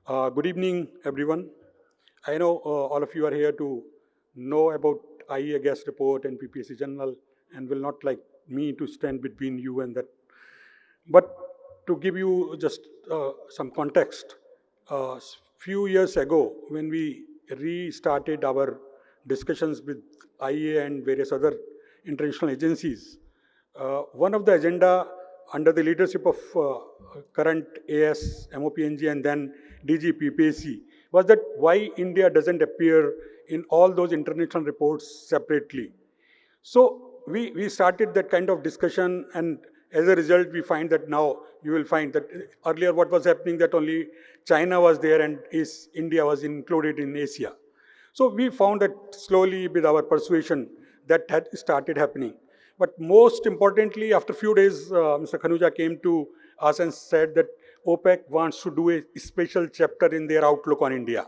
Good evening, everyone. I know all of you are here to know about IEA gas report and PPAC journal, and will not like me to stand between you and that. But to give you just some context, few years ago, when we restarted our discussions with IEA and various other international agencies, one of the agenda under the leadership of current AS, MOPNG, and then DG PPAC was that why India doesn't appear in all those international reports separately. So we started that kind of discussion, and as a result, we find that now you will find that earlier what was happening that only China was there and India was included in Asia. So we found that slowly with our persuasion that had started happening. But most importantly, after a few days, Mr. Khanooja came to us and said that OPEC wants to do a special chapter in their outlook on India.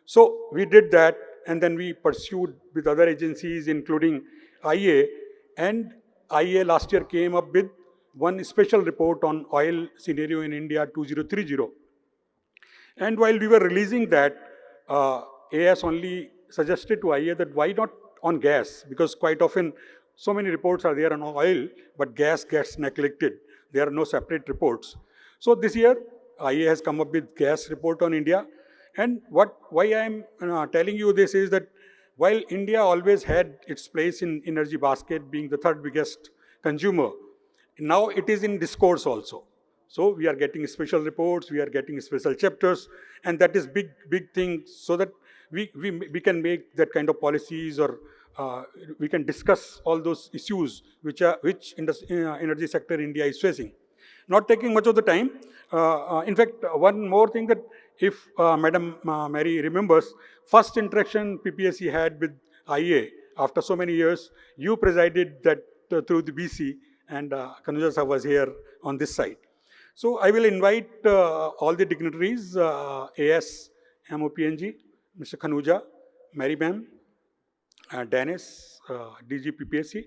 So we did that, and then we pursued with other agencies, including IEA, and IEA last year came up with one special report on oil scenario in India 2030. And while we were releasing that, AS only suggested to IEA that why not on gas, because quite often so many reports are there on oil, but gas gets neglected. There are no separate reports. So this year, IEA has come up with gas report on India. And why I am telling you this is that while India always had its place in energy basket, being the third biggest consumer, now it is in discourse also. So we are getting special reports, we are getting special chapters, and that is big thing, so that we can make that kind of policies, or we can discuss all those issues which energy sector India is facing. Not taking much of the time. In fact, one more thing that if Madam Mary remembers, first interaction PPAC had with IEA after so many years, you presided that through the BC, and Khanooja was here on this side. So I will invite all the dignitaries, AS, MOPNG, Mr. Khanooja, Mary Ma'am, D&ES, DG PPAC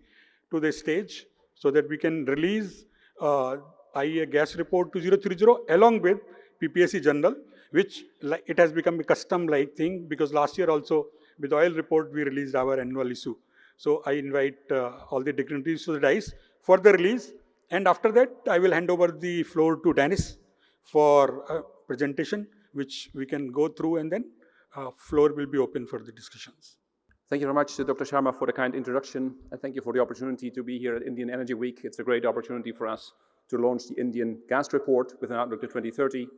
to the stage, so that we can release IEA gas report 2030 along with PPAC journal, which it has become a custom-like thing, because last year also with oil report we released our annual issue. So I invite all the dignitaries to the dais for the release, and after that I will hand over the floor to D&ES for presentation, which we can go through, and then floor will be open for the discussions. Thank you very much, Dr. Sharma, for the kind introduction, and thank you for the opportunity to be here at Indian Energy Week. It's a great opportunity for us to launch the Indian Gas Report with an outlook to 2030.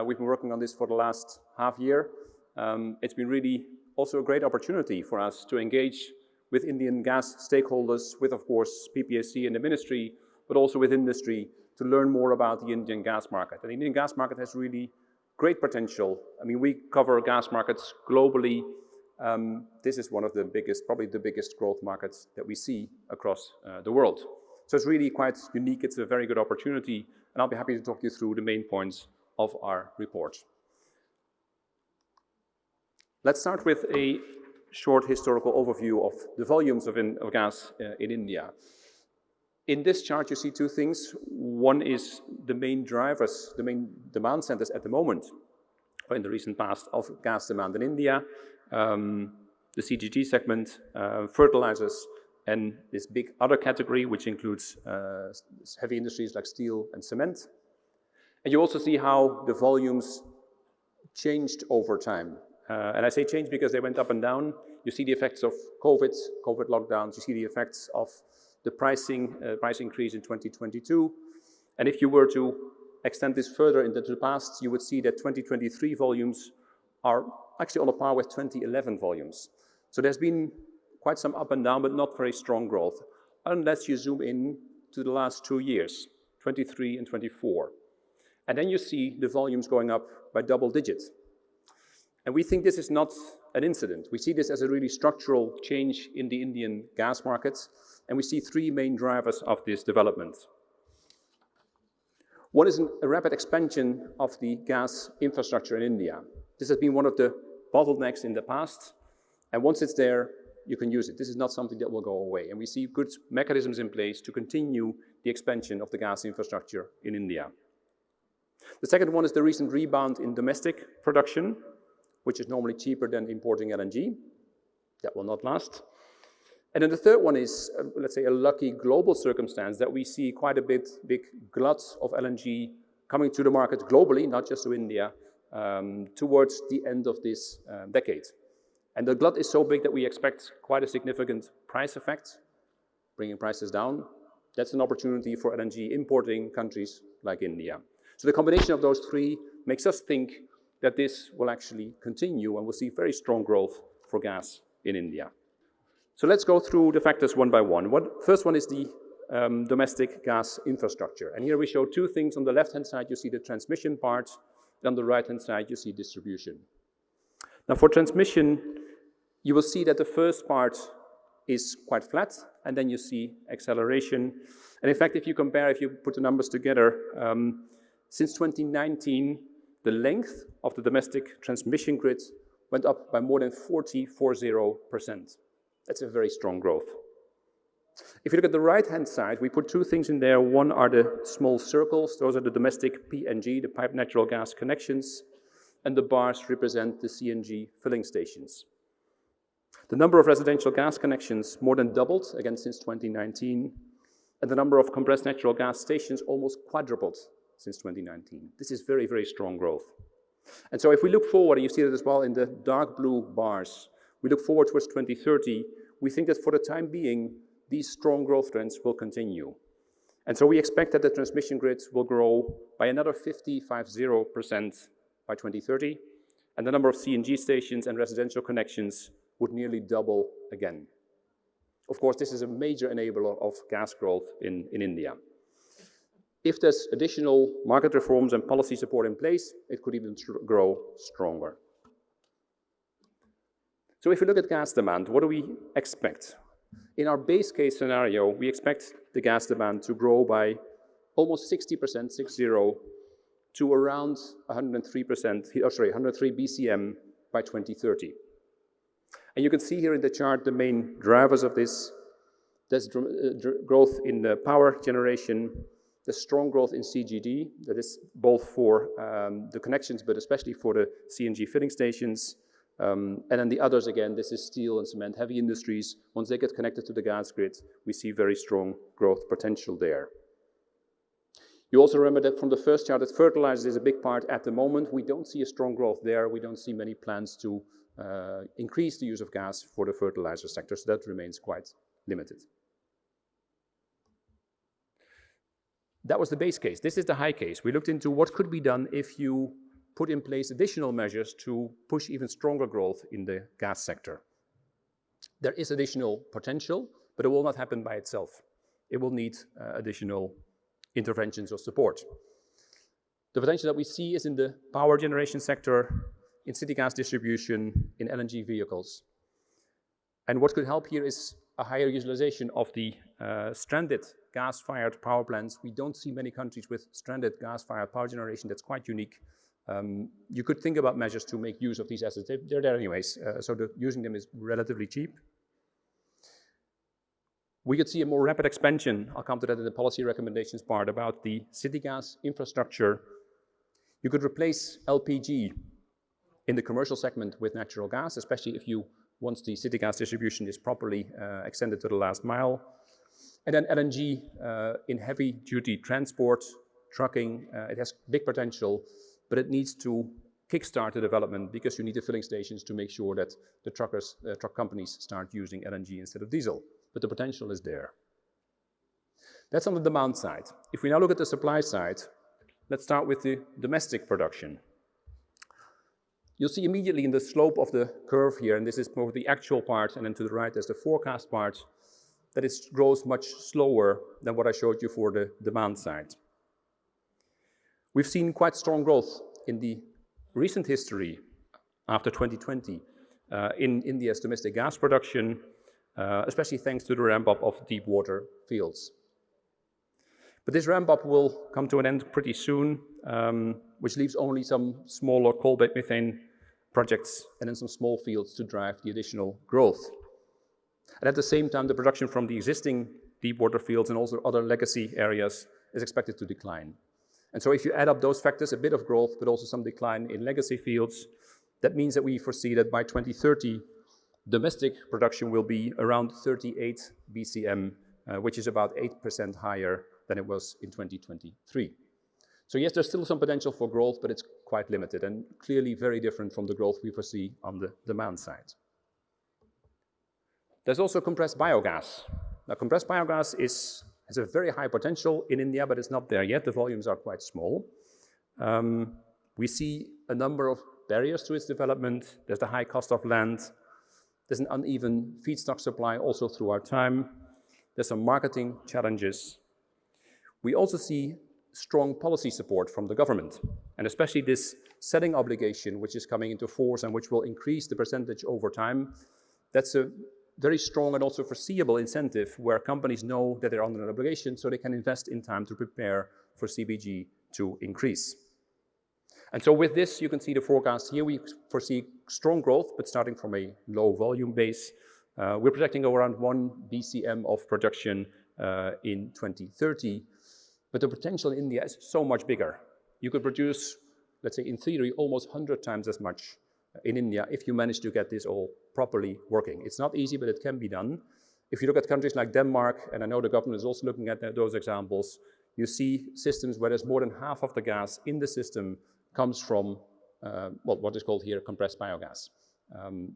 We've been working on this for the last half year. It's been really also a great opportunity for us to engage with Indian gas stakeholders, with, of course, PPAC and the ministry, but also with industry, to learn more about the Indian gas market. And the Indian gas market has really great potential. I mean, we cover gas markets globally. This is one of the biggest, probably the biggest growth markets that we see across the world. So it's really quite unique. It's a very good opportunity, and I'll be happy to talk you through the main points of our report. Let's start with a short historical overview of the volumes of gas in India. In this chart, you see two things. One is the main drivers, the main demand centers at the moment, or in the recent past, of gas demand in India. The CGG segment, fertilizers, and this big other category, which includes heavy industries like steel and cement. And you also see how the volumes changed over time. And I say change because they went up and down. You see the effects of COVID lockdowns. You see the effects of the price increase in 2022. And if you were to extend this further into the past, you would see that 2023 volumes are actually on a par with 2011 volumes. So there's been quite some up and down, but not very strong growth, unless you zoom in to the last 2 years, 23 and 24. And then you see the volumes going up by double digits. And we think this is not an incident. We see this as a really structural change in the Indian gas markets, and we see three main drivers of this development. One is a rapid expansion of the gas infrastructure in India. This has been one of the bottlenecks in the past, and once it's there, you can use it. This is not something that will go away, and we see good mechanisms in place to continue the expansion of the gas infrastructure in India. The second one is the recent rebound in domestic production, which is normally cheaper than importing LNG. That will not last. And then the third one is, let's say, a lucky global circumstance that we see quite a big glut of LNG coming to the market globally, not just to India, towards the end of this decade. And the glut is so big that we expect quite a significant price effect, bringing prices down. That's an opportunity for LNG importing countries like India. So the combination of those three makes us think that this will actually continue and we'll see very strong growth for gas in India. So let's go through the factors one by one. First one is the domestic gas infrastructure. And here we show two things. On the left-hand side, you see the transmission part. And on the right-hand side, you see distribution. Now for transmission, you will see that the first part is quite flat, and then you see acceleration. And in fact, if you put the numbers together, since 2019, the length of the domestic transmission grid went up by more than 40%. That's a very strong growth. If you look at the right-hand side, we put two things in there. One are the small circles. Those are the domestic PNG, the pipe natural gas connections, and the bars represent the CNG filling stations. The number of residential gas connections more than doubled, again, since 2019, and the number of compressed natural gas stations almost quadrupled since 2019. This is very, very strong growth. And so if we look forward, and you see that as well in the dark blue bars, we look forward towards 2030, we think that for the time being, these strong growth trends will continue. And so we expect that the transmission grid will grow by another 50% by 2030, and the number of CNG stations and residential connections would nearly double again. Of course, this is a major enabler of gas growth in India. If there's additional market reforms and policy support in place, it could even grow stronger. So if we look at gas demand, what do we expect? In our base case scenario, we expect the gas demand to grow by almost 60%, 60, to around 103 BCM by 2030. And you can see here in the chart the main drivers of this. There's growth in the power generation, the strong growth in CGD, that is both for the connections, but especially for the CNG filling stations. And then the others, again, this is steel and cement, heavy industries. Once they get connected to the gas grid, we see very strong growth potential there. You also remember that from the first chart that fertilizers is a big part at the moment. We don't see a strong growth there. We don't see many plans to increase the use of gas for the fertilizer sector, so that remains quite limited. That was the base case. This is the high case. We looked into what could be done if you put in place additional measures to push even stronger growth in the gas sector. There is additional potential, but it will not happen by itself. It will need additional interventions or support. The potential that we see is in the power generation sector, in city gas distribution, in LNG vehicles. And what could help here is a higher utilization of the stranded gas-fired power plants. We don't see many countries with stranded gas-fired power generation. That's quite unique. You could think about measures to make use of these assets. They're there anyways, so using them is relatively cheap. We could see a more rapid expansion. I'll come to that in the policy recommendations part about the city gas infrastructure. You could replace LPG in the commercial segment with natural gas, especially if once the city gas distribution is properly extended to the last mile. And then LNG in heavy-duty transport, trucking, it has big potential, but it needs to kickstart the development because you need the filling stations to make sure that the truck companies start using LNG instead of diesel. But the potential is there. That's on the demand side. If we now look at the supply side, let's start with the domestic production. You'll see immediately in the slope of the curve here, and this is both the actual part, and then to the right there's the forecast part, that it grows much slower than what I showed you for the demand side. We've seen quite strong growth in the recent history after 2020 in India's domestic gas production, especially thanks to the ramp-up of deep water fields. But this ramp-up will come to an end pretty soon, which leaves only some smaller coal-based methane projects and then some small fields to drive the additional growth. And at the same time, the production from the existing deep water fields and also other legacy areas is expected to decline. And so if you add up those factors, a bit of growth, but also some decline in legacy fields, that means that we foresee that by 2030, domestic production will be around 38 BCM, which is about 8% higher than it was in 2023. So yes, there's still some potential for growth, but it's quite limited and clearly very different from the growth we foresee on the demand side. There's also compressed biogas. Now, compressed biogas has a very high potential in India, but it's not there yet. The volumes are quite small. We see a number of barriers to its development. There's the high cost of land. There's an uneven feedstock supply also through our time. There's some marketing challenges. We also see strong policy support from the government, and especially this selling obligation, which is coming into force and which will increase the percentage over time. That's a very strong and also foreseeable incentive where companies know that they're under an obligation, so they can invest in time to prepare for CBG to increase. And so with this, you can see the forecast here. We foresee strong growth, but starting from a low volume base. We're projecting around 1 BCM of production in 2030. But the potential in India is so much bigger. You could produce, let's say in theory, almost 100 times as much in India if you manage to get this all properly working. It's not easy, but it can be done. If you look at countries like Denmark, and I know the government is also looking at those examples, you see systems where there's more than half of the gas in the system comes from what is called here compressed biogas.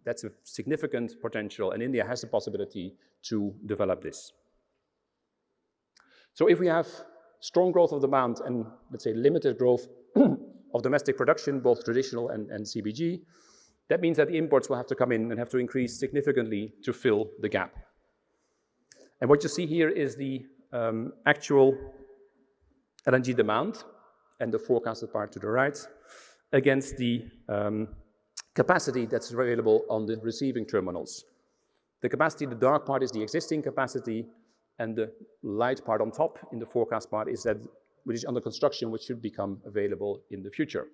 That's a significant potential, and India has the possibility to develop this. So if we have strong growth of demand and, let's say, limited growth of domestic production, both traditional and CBG, that means that the imports will have to come in and have to increase significantly to fill the gap. And what you see here is the actual LNG demand and the forecasted part to the right against the capacity that's available on the receiving terminals. The capacity, the dark part, is the existing capacity, and the light part on top in the forecast part is that which is under construction, which should become available in the future.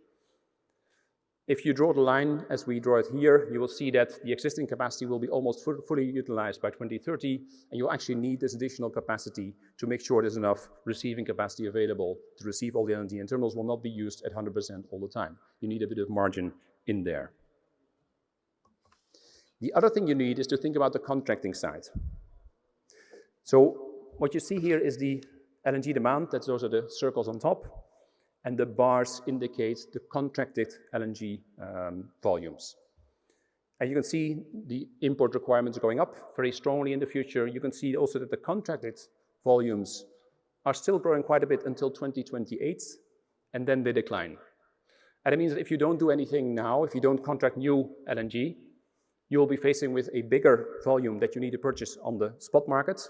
If you draw the line as we draw it here, you will see that the existing capacity will be almost fully utilized by 2030, and you'll actually need this additional capacity to make sure there's enough receiving capacity available to receive all the LNG, and terminals will not be used at 100% all the time. You need a bit of margin in there. The other thing you need is to think about the contracting side. So what you see here is the LNG demand, those are the circles on top, and the bars indicate the contracted LNG volumes. And you can see the import requirements going up very strongly in the future. You can see also that the contracted volumes are still growing quite a bit until 2028, and then they decline. And it means that if you don't do anything now, if you don't contract new LNG, you will be facing with a bigger volume that you need to purchase on the spot market.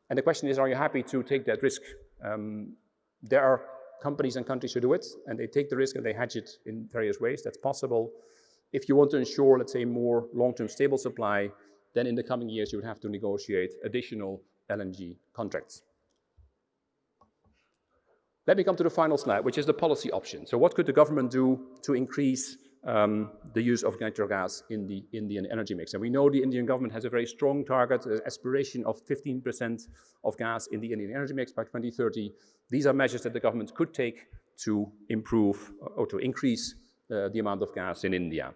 And the question is, are you happy to take that risk? There are companies and countries who do it, and they take the risk and they hedge it in various ways. That's possible. If you want to ensure, let's say, more long-term stable supply, then in the coming years you would have to negotiate additional LNG contracts. Let me come to the final slide, which is the policy option. So what could the government do to increase the use of natural gas in the Indian energy mix? And we know the Indian government has a very strong target, aspiration of 15% of gas in the Indian energy mix by 2030. These are measures that the government could take to improve or to increase the amount of gas in India.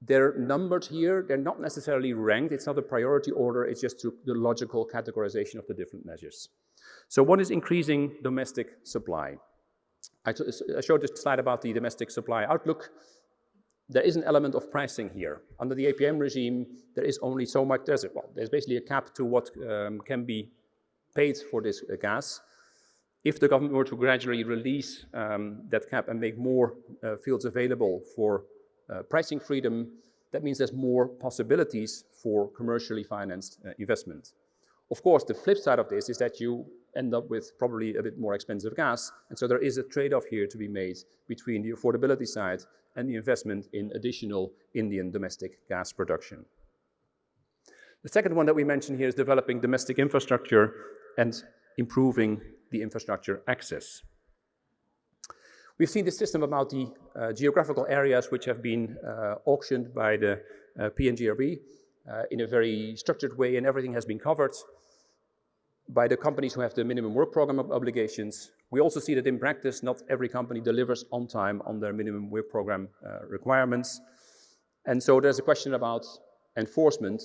They're numbered here. They're not necessarily ranked. It's not a priority order. It's just the logical categorization of the different measures. So one is increasing domestic supply. I showed this slide about the domestic supply outlook. There is an element of pricing here. Under the APM regime, there is only so much. There's basically a cap to what can be paid for this gas. If the government were to gradually release that cap and make more fields available for pricing freedom, that means there's more possibilities for commercially financed investment. Of course, the flip side of this is that you end up with probably a bit more expensive gas, and so there is a trade-off here to be made between the affordability side and the investment in additional Indian domestic gas production. The second one that we mentioned here is developing domestic infrastructure and improving the infrastructure access. We've seen this system about the geographical areas which have been auctioned by the PNGRB in a very structured way, and everything has been covered by the companies who have the minimum work program obligations. We also see that in practice, not every company delivers on time on their minimum work program requirements. And so there's a question about enforcement.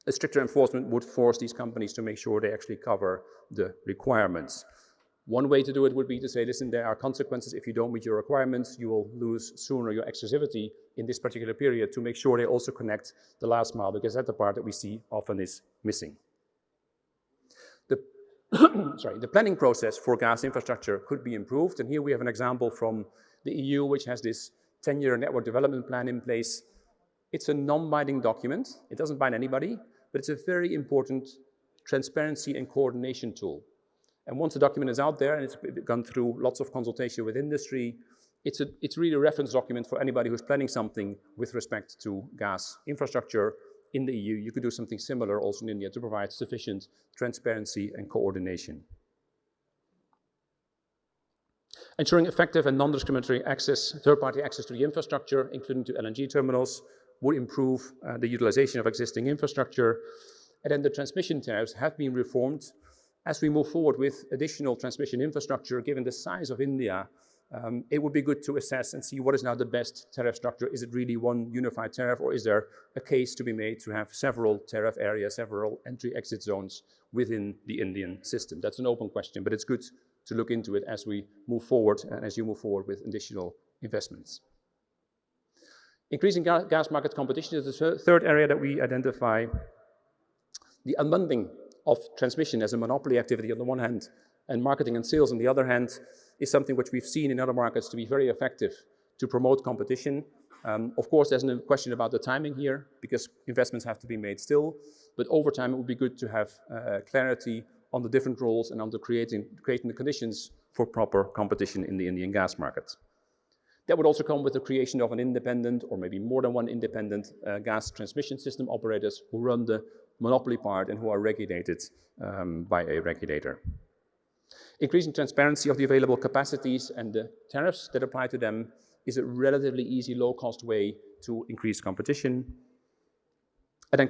A stricter enforcement would force these companies to make sure they actually cover the requirements. One way to do it would be to say, listen, there are consequences if you don't meet your requirements. You will lose sooner your exclusivity in this particular period, to make sure they also connect the last mile, because that's the part that we see often is missing. The planning process for gas infrastructure could be improved. And here we have an example from the EU, which has this 10-year network development plan in place. It's a non-binding document. It doesn't bind anybody, but it's a very important transparency and coordination tool. And once the document is out there and it's gone through lots of consultation with industry, it's really a reference document for anybody who's planning something with respect to gas infrastructure in the EU. You could do something similar also in India to provide sufficient transparency and coordination. Ensuring effective and non-discriminatory access, third-party access to the infrastructure, including to LNG terminals, would improve the utilization of existing infrastructure. And then the transmission tariffs have been reformed. As we move forward with additional transmission infrastructure, given the size of India, it would be good to assess and see what is now the best tariff structure. Is it really one unified tariff, or is there a case to be made to have several tariff areas, several entry-exit zones within the Indian system? That's an open question, but it's good to look into it as we move forward and as you move forward with additional investments. Increasing gas market competition is the third area that we identify. The unbundling of transmission as a monopoly activity on the one hand, and marketing and sales on the other hand, is something which we've seen in other markets to be very effective to promote competition. Of course, there's no question about the timing here, because investments have to be made still, but over time it would be good to have clarity on the different roles and on the creating the conditions for proper competition in the Indian gas market. That would also come with the creation of an independent, or maybe more than one independent gas transmission system operators who run the monopoly part and who are regulated by a regulator. Increasing transparency of the available capacities and the tariffs that apply to them is a relatively easy, low-cost way to increase competition. And then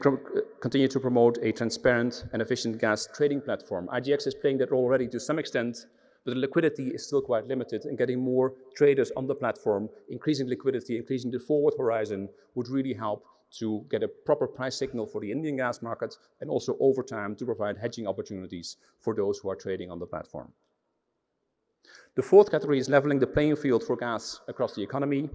continue to promote a transparent and efficient gas trading platform. IGX is playing that role already to some extent, but the liquidity is still quite limited, and getting more traders on the platform, increasing liquidity, increasing the forward horizon would really help to get a proper price signal for the Indian gas market, and also over time to provide hedging opportunities for those who are trading on the platform. The fourth category is leveling the playing field for gas across the economy.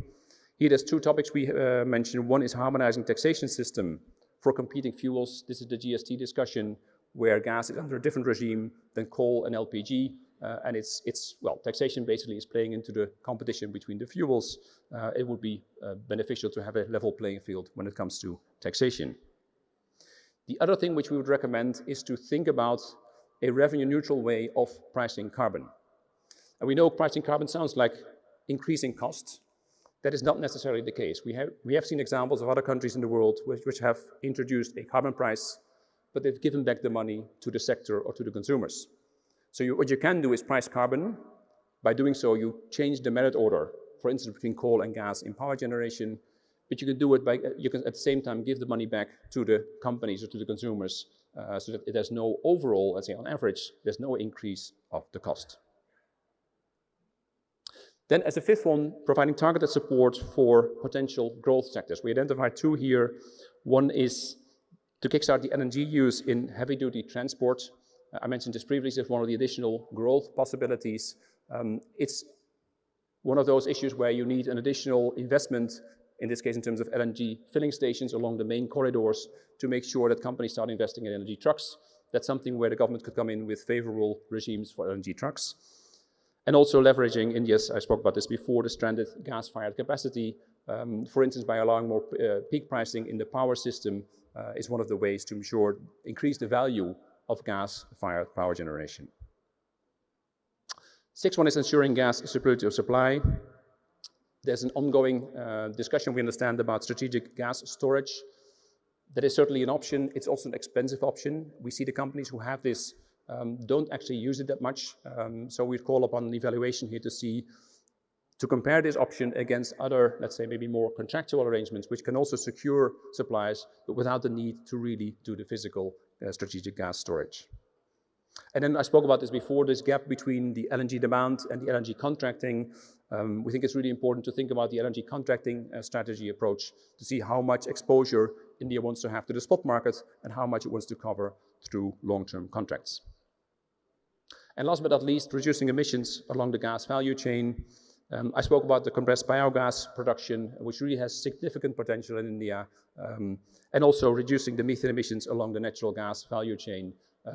Here there's two topics we mentioned. One is harmonizing taxation system for competing fuels. This is the GST discussion, where gas is under a different regime than coal and LPG. And taxation basically is playing into the competition between the fuels. It would be beneficial to have a level playing field when it comes to taxation. The other thing which we would recommend is to think about a revenue neutral way of pricing carbon. And we know pricing carbon sounds like increasing costs. That is not necessarily the case. We have seen examples of other countries in the world which have introduced a carbon price, but they've given back the money to the sector or to the consumers. So what you can do is price carbon. By doing so, you change the merit order, for instance, between coal and gas in power generation, but you can do it by, you can at the same time give the money back to the companies or to the consumers, so that there's no overall, let's say on average, there's no increase of the cost. Then as a fifth one, providing targeted support for potential growth sectors. We identified two here. One is to kickstart the LNG use in heavy-duty transport. I mentioned this previously as one of the additional growth possibilities. It's one of those issues where you need an additional investment, in this case in terms of LNG filling stations along the main corridors, to make sure that companies start investing in LNG trucks. That's something where the government could come in with favorable regimes for LNG trucks. And also leveraging India's, I spoke about this before, the stranded gas-fired capacity, for instance, by allowing more peak pricing in the power system is one of the ways to increase the value of gas-fired power generation. Sixth one is ensuring gas security of supply. There's an ongoing discussion, we understand, about strategic gas storage. That is certainly an option. It's also an expensive option. We see the companies who have this don't actually use it that much. So we call upon an evaluation here to compare this option against other, let's say, maybe more contractual arrangements, which can also secure supplies, but without the need to really do the physical strategic gas storage. And then I spoke about this before, this gap between the LNG demand and the LNG contracting. We think it's really important to think about the LNG contracting strategy approach to see how much exposure India wants to have to the spot market and how much it wants to cover through long-term contracts. And last but not least, reducing emissions along the gas value chain. I spoke about the compressed biogas production, which really has significant potential in India, and also reducing the methane emissions along the natural gas value chain.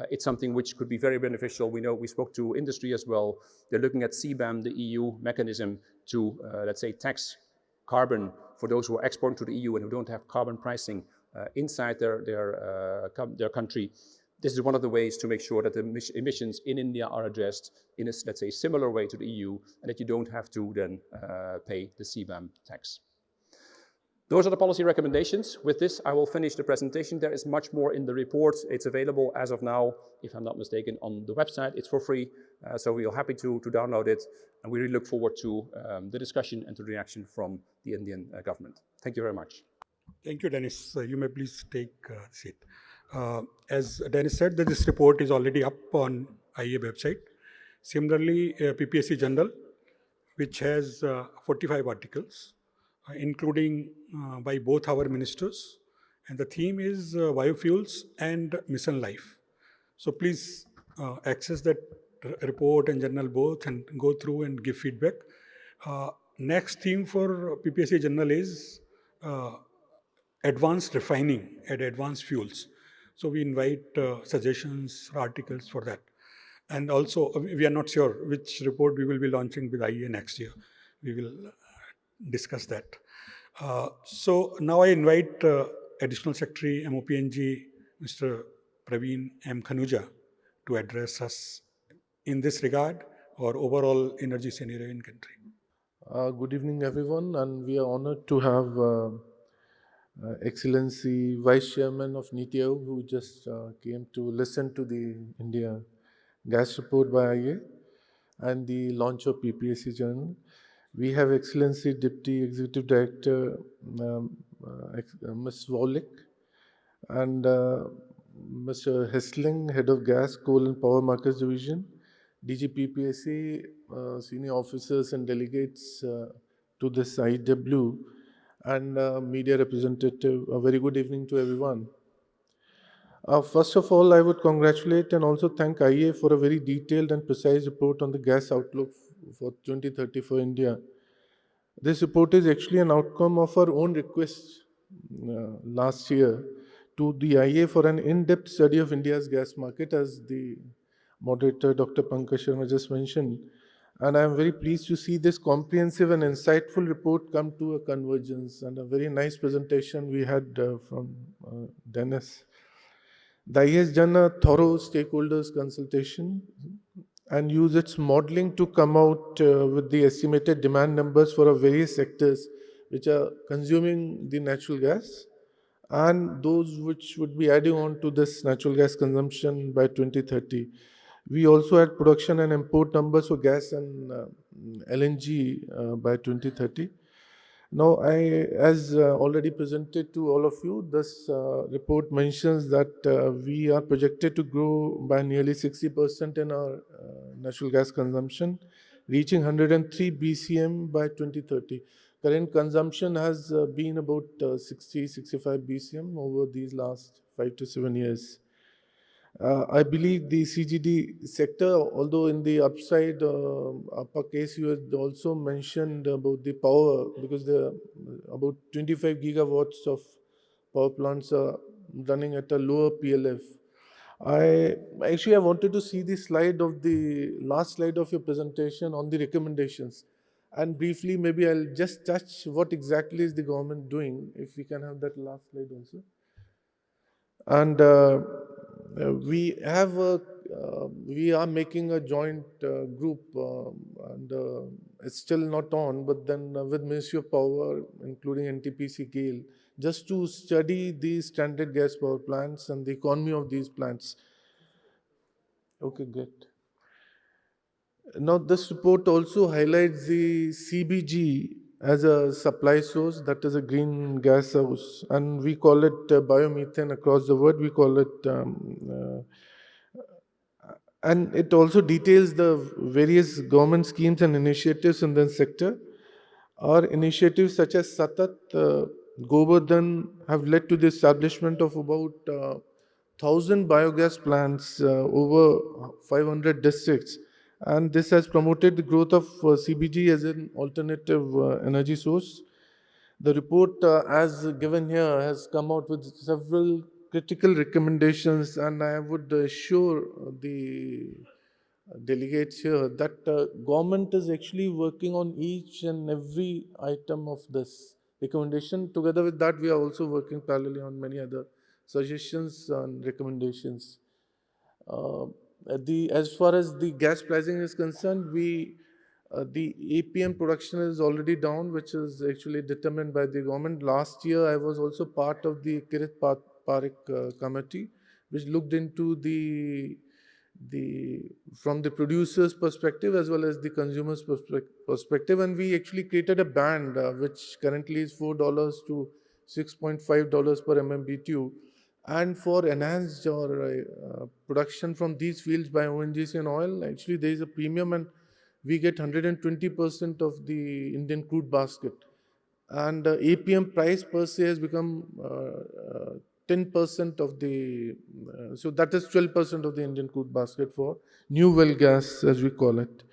It's something which could be very beneficial. We know we spoke to industry as well. They're looking at CBAM, the EU mechanism to, let's say, tax carbon for those who are exporting to the EU and who don't have carbon pricing inside their country. This is one of the ways to make sure that the emissions in India are addressed in a, let's say, similar way to the EU, and that you don't have to then pay the CBAM tax. Those are the policy recommendations. With this, I will finish the presentation. There is much more in the report. It's available as of now, if I'm not mistaken, on the website. It's for free, so we are happy to download it, and we really look forward to the discussion and to the reaction from the Indian government. Thank you very much. Thank you, Dennis. You may please take a seat. As Dennis said, that this report is already up on IEA website. Similarly, PPAC Journal, which has 45 articles, including by both our ministers, and the theme is biofuels and mission life. So please access that report and journal both and go through and give feedback. Next theme for PPAC Journal is advanced refining and advanced fuels. So we invite suggestions, articles for that. And also, we are not sure which report we will be launching with IEA next year. We will discuss that. So now I invite Additional Secretary MOPNG, Mr. Praveen M. Khanooja, to address us in this regard or overall energy scenario in country. Good evening, everyone, and we are honored to have Excellency Vice Chairman of NITI Aayog, who just came to listen to the India gas report by IEA and the launch of PPAC Journal. We have Excellency Deputy Executive Director, Ms. Warlick, and Mr. Hessing, Head of Gas, Coal and Power Markets Division, DG PPAC, senior officers and delegates to this IEW, and media representative. A very good evening to everyone. First of all, I would congratulate and also thank IEA for a very detailed and precise report on the gas outlook for 2030 for India. This report is actually an outcome of our own request last year to the IEA for an in-depth study of India's gas market, as the moderator, Dr. Pankaj Sharma, just mentioned. And I am very pleased to see this comprehensive and insightful report come to a convergence, and a very nice presentation we had from D&ES. The IEA has done a thorough stakeholders consultation and used its modeling to come out with the estimated demand numbers for our various sectors which are consuming the natural gas and those which would be adding on to this natural gas consumption by 2030. We also had production and import numbers for gas and LNG by 2030. Now, as already presented to all of you, this report mentions that we are projected to grow by nearly 60% in our natural gas consumption, reaching 103 BCM by 2030. Current consumption has been about 60-65 BCM over these last 5 to 7 years. I believe the CGD sector, although in the upper case, you had also mentioned about the power, because there are about 25 gigawatts of power plants are running at a lower PLF. I wanted to see the slide of the last slide of your presentation on the recommendations. And briefly, maybe I'll just touch what exactly is the government doing, if we can have that last slide also. And we are making a joint group, and it's still not on, but then with Ministry of Power, including NTPC, GAIL, just to study these standard gas power plants and the economy of these plants. Okay, good. Now, this report also highlights the CBG as a supply source, that is a green gas source, and we call it biomethane across the world. We call it And it also details the various government schemes and initiatives in the sector. Our initiatives such as Satat, Govardhan have led to the establishment of about 1,000 biogas plants over 500 districts. And this has promoted the growth of CBG as an alternative energy source. The report, as given here, has come out with several critical recommendations, and I would assure the delegates here that government is actually working on each and every item of this recommendation. Together with that, we are also working parallelly on many other suggestions and recommendations. Uh, as far as the gas pricing is concerned, the APM production is already down, which is actually determined by the government. Last year, I was also part of the Kirit Parekh committee, which looked into the from the producer's perspective as well as the consumer's perspective, and we actually created a band which currently is $4 to $6.5 per MMBTU. And for enhanced or production from these fields by ONGC and oil, actually there is a premium, and we get 120% of the Indian crude basket. And APM price per se has become 10% of the, so that is 12% of the Indian crude basket for new well gas, as we call it.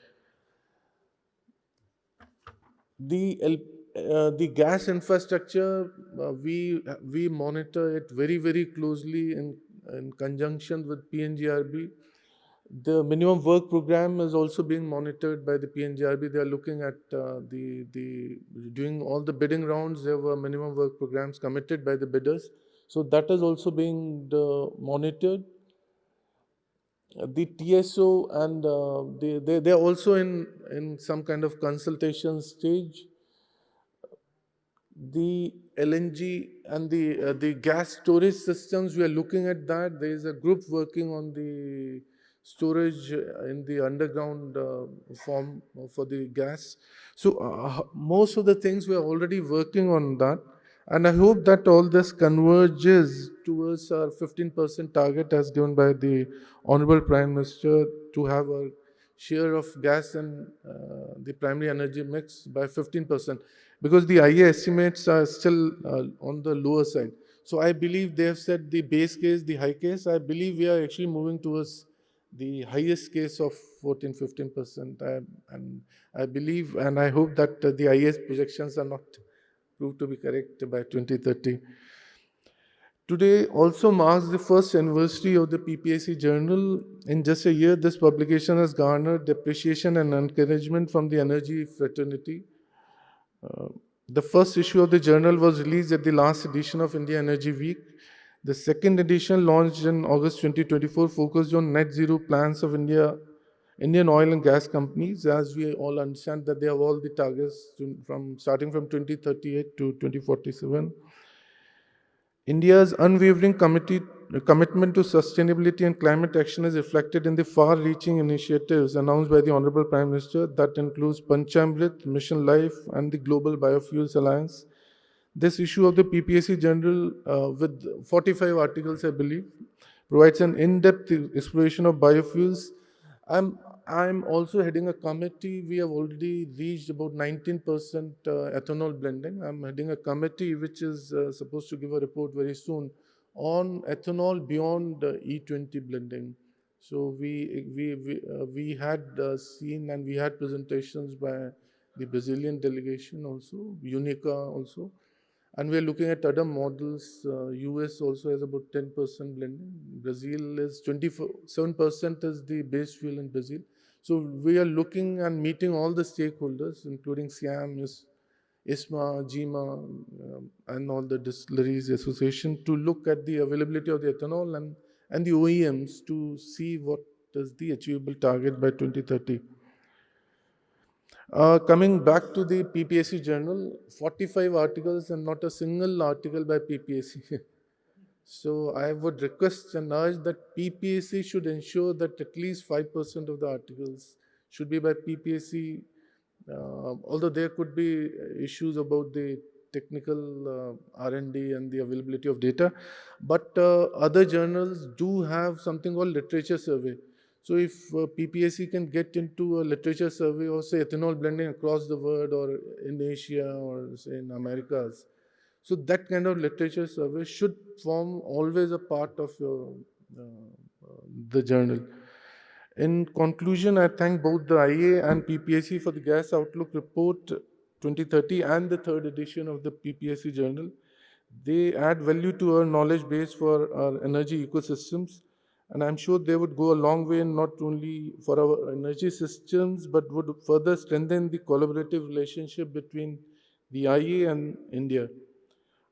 The gas infrastructure, we monitor it very closely in conjunction with PNGRB. The minimum work program is also being monitored by the PNGRB. They are looking at doing all the bidding rounds. There were minimum work programs committed by the bidders, so that is also being monitored. The TSO and they are also in some kind of consultation stage. The LNG and the gas storage systems, we are looking at that. There is a group working on the storage in the underground form for the gas. So most of the things we are already working on that, and I hope that all this converges towards our 15% target as given by the Honorable Prime Minister to have a share of gas in the primary energy mix by 15%, because the IEA estimates are still on the lower side. So I believe they have said the base case, the high case. I believe we are actually moving towards the highest case of 14-15%. And I believe and I hope that the IEA's projections are not proved to be correct by 2030. Today also marks the first anniversary of the PPAC journal. In just a year, this publication has garnered appreciation and encouragement from the energy fraternity. The first issue of the journal was released at the last edition of India Energy Week. The second edition, launched in August 2024, focused on net zero plans of Indian oil and gas companies. As we all understand that they have all the targets starting from 2038 to 2047. India's unwavering commitment to sustainability and climate action is reflected in the far-reaching initiatives announced by the Honorable Prime Minister that includes Panchamrit, Mission Life, and the Global Biofuels Alliance. This issue of the PPAC Journal, with 45 articles, I believe, provides an in-depth exploration of biofuels. I'm also heading a committee. We have already reached about 19% ethanol blending. I'm heading a committee which is supposed to give a report very soon on ethanol beyond E20 blending. So we had seen and we had presentations by the Brazilian delegation also, UNICA also. And we are looking at other models. US also has about 10% blending. Brazil is 27% is the base fuel in Brazil. So we are looking and meeting all the stakeholders, including SIAM, ISMA, GIMA, and all the distilleries association, to look at the availability of the ethanol and the OEMs to see what is the achievable target by 2030. Coming back to the PPAC journal, 45 articles and not a single article by PPAC. So I would request and urge that PPAC should ensure that at least 5% of the articles should be by PPAC, although there could be issues about the technical R&D and the availability of data. But other journals do have something called literature survey. So if PPAC can get into a literature survey of, say, ethanol blending across the world or in Asia or, say, in Americas, so that kind of literature survey should form always a part of your, the journal. In conclusion, I thank both the IEA and PPAC for the Gas Outlook Report 2030 and the third edition of the PPAC journal. They add value to our knowledge base for our energy ecosystems, and I'm sure they would go a long way not only for our energy systems, but would further strengthen the collaborative relationship between the IEA and India.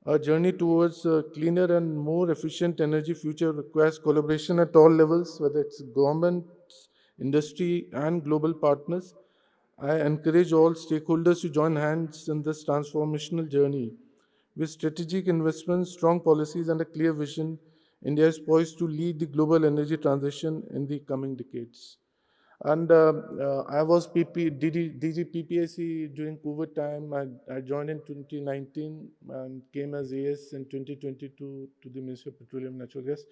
Our journey towards a cleaner and more efficient energy future requires collaboration at all levels, whether it's government, industry, and global partners. I encourage all stakeholders to join hands in this transformational journey. With strategic investments, strong policies, and a clear vision, India is poised to lead the global energy transition in the coming decades. And I was DG PPAC during COVID time. I joined in 2019 and came as AS in 2022 to the Ministry of Petroleum and Natural Gas.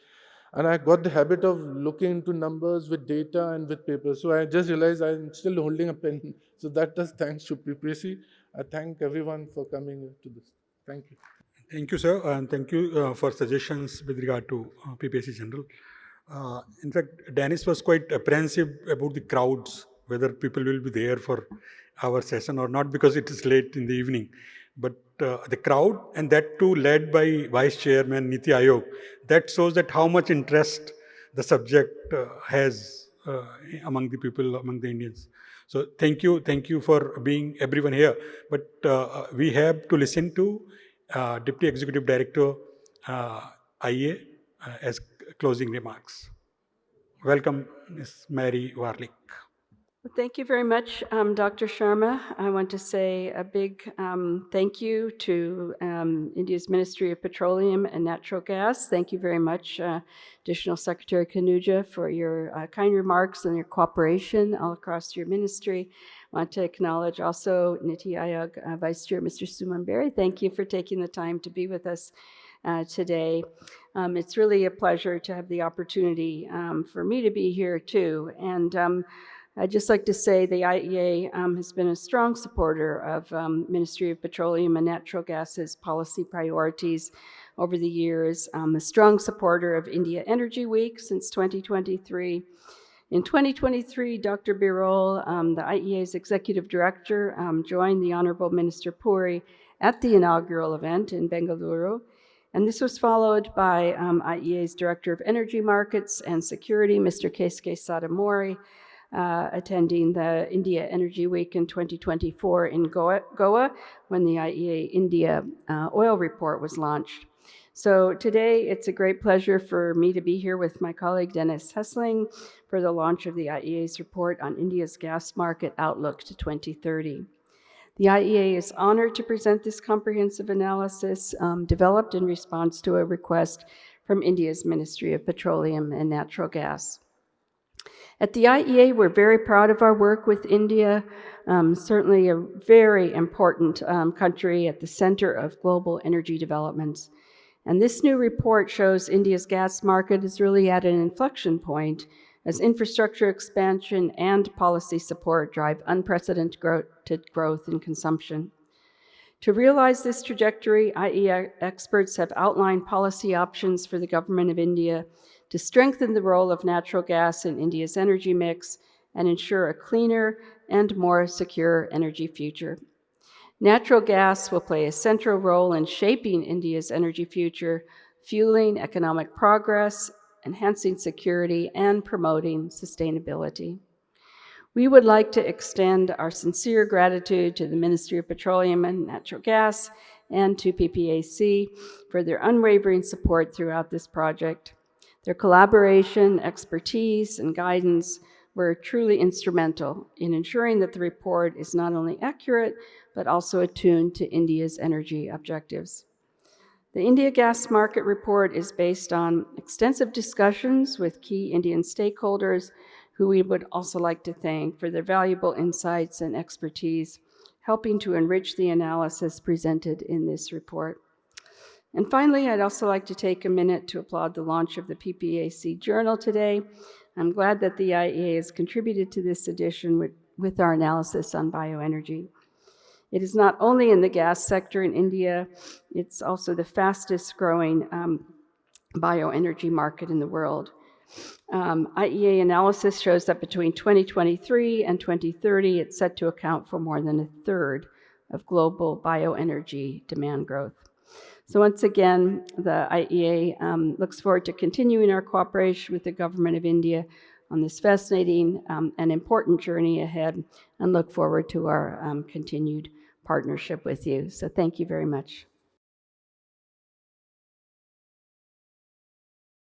And I got the habit of looking into numbers with data and with paper. So I just realized I'm still holding a pen. So that is thanks to PPAC. I thank everyone for coming to this. Thank you. Thank you, sir, and thank you for suggestions with regard to PPAC General. In fact, D&ES was quite apprehensive about the crowds, whether people will be there for our session or not, because it is late in the evening. But the crowd, and that too led by Vice Chairman Niti Aayog, that shows that how much interest the subject has among the people, among the Indians. So thank you for being everyone here. But we have to listen to Deputy Executive Director, IEA, as closing remarks. Welcome, Ms. Mary Warlick. Well, thank you very much, Dr. Sharma. I want to say a big thank you to India's Ministry of Petroleum and Natural Gas. Thank you very much, Additional Secretary Khanooja, for your kind remarks and your cooperation all across your ministry. I want to acknowledge also Niti Aayog Vice Chair, Mr. Suman Berry. Thank you for taking the time to be with us today. It's really a pleasure to have the opportunity for me to be here too. And I'd just like to say the IEA has been a strong supporter of Ministry of Petroleum and Natural Gas's policy priorities over the years, a strong supporter of India Energy Week since 2023. In 2023, Dr. Birol, the IEA's executive director, joined the Honorable Minister Puri at the inaugural event in Bengaluru. And this was followed by IEA's Director of Energy Markets and Security, Mr. Keisuke Satomori, attending the India Energy Week in 2024 in Goa when the IEA India oil report was launched. So today it's a great pleasure for me to be here with my colleague Dennis Hessling for the launch of the IEA's report on India's gas market outlook to 2030. The IEA is honored to present this comprehensive analysis developed in response to a request from India's Ministry of Petroleum and Natural Gas. At the IEA, we're very proud of our work with India, certainly a very important country at the center of global energy developments. And this new report shows India's gas market is really at an inflection point as infrastructure expansion and policy support drive unprecedented growth in consumption. To realize this trajectory, IEA experts have outlined policy options for the government of India to strengthen the role of natural gas in India's energy mix and ensure a cleaner and more secure energy future. Natural gas will play a central role in shaping India's energy future, fueling economic progress, enhancing security, and promoting sustainability. We would like to extend our sincere gratitude to the Ministry of Petroleum and Natural Gas and to PPAC for their unwavering support throughout this project. Their collaboration, expertise, and guidance were truly instrumental in ensuring that the report is not only accurate, but also attuned to India's energy objectives. The India Gas Market Report is based on extensive discussions with key Indian stakeholders, who we would also like to thank for their valuable insights and expertise, helping to enrich the analysis presented in this report. And finally, I'd also like to take a minute to applaud the launch of the PPAC Journal today. I'm glad that the IEA has contributed to this edition with our analysis on bioenergy. It is not only in the gas sector in India, it's also the fastest growing bioenergy market in the world. IEA analysis shows that between 2023 and 2030, it's set to account for more than a third of global bioenergy demand growth. So once again, the IEA looks forward to continuing our cooperation with the Government of India on this fascinating and important journey ahead, and look forward to our continued partnership with you. So thank you very much.